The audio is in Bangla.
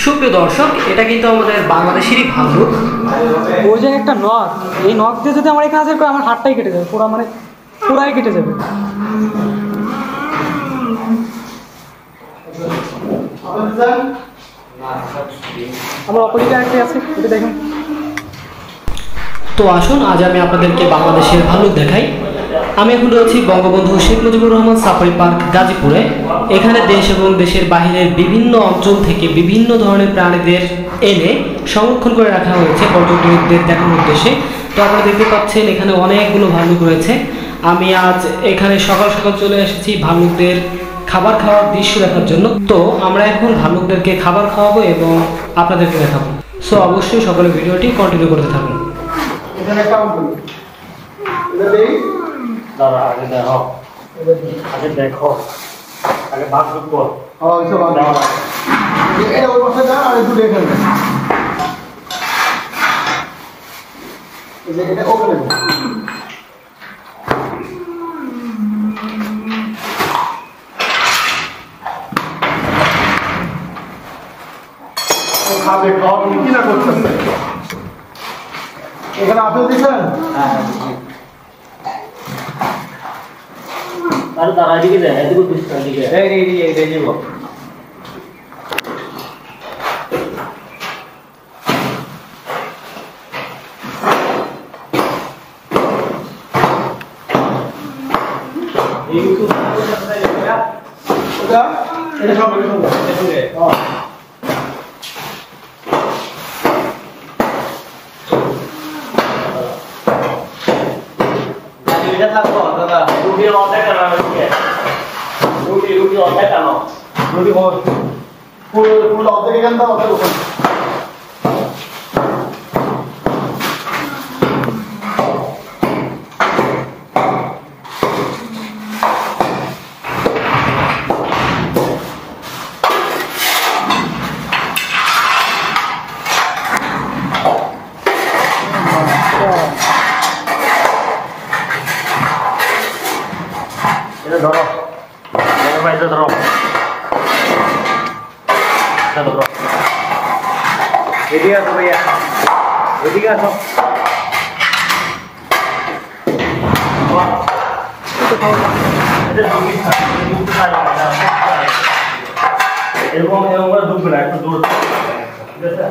সুপ্রিয় দর্শক, এটা কিন্তু আমাদের বাংলাদেশেরই ভাল্লুক। ওই যে একটা নখ, এই নখ দিয়ে যদি আমার এখানে আসে আমার হাতটাই কেটে যাবে, পুরো মানে পুরাই কেটে যাবে। আমার অপরিচিত একটা আছে, এটা দেখুন। তো আসুন আজ আমি আপনাদেরকে বাংলাদেশের ভাল্লুক দেখাই। আমি এখন রয়েছি বঙ্গবন্ধু শেখ মুজিবুর রহমান সাফারি পার্ক গাজীপুরে। এখানে দেশ এবং দেশের বাহিরের বিভিন্ন অঞ্চল থেকে বিভিন্ন ধরনের প্রাণীদের এনে সংরক্ষণ করে রাখা হয়েছে পর্যটকদের দেখানোর উদ্দেশ্যে। তো আপনারা দেখতে পাচ্ছেন এখানে অনেকগুলো ভাল্লুক রয়েছে। আমি আজ এখানে সকাল সকাল চলে এসেছি ভাল্লুকদের খাবার খাওয়ার দৃশ্য দেখার জন্য। তো আমরা এখন ভাল্লুকদেরকে খাবার খাওয়াবো এবং আপনাদেরকে দেখাবো। সো অবশ্যই সকলে ভিডিওটি কন্টিনিউ করতে থাকুন। আগে দেখো, আগে ভাগ কর। খাবে খাওয়া তুমি কি না করছেন? এখানে আপেল দিচ্ছেন? আরে তারা এদিকে দেয়, এদিকে বুঝতে এদিকে এই যাব। এই তো এটা সব থাকবো দাদা, রুটি অর্ধেক আনো, রুটি অর্ধেক আনো, রুটি পুরো অর্ধেক এখান থেকে অর্ধেক ওখানে। ধরো ভাই, ধরো ধরো, এদিকে আসো ভাইয়া, এদিকে আসো। এরকম এরকম করে ঢুকবে না, একটু দূর, ঠিক আছে?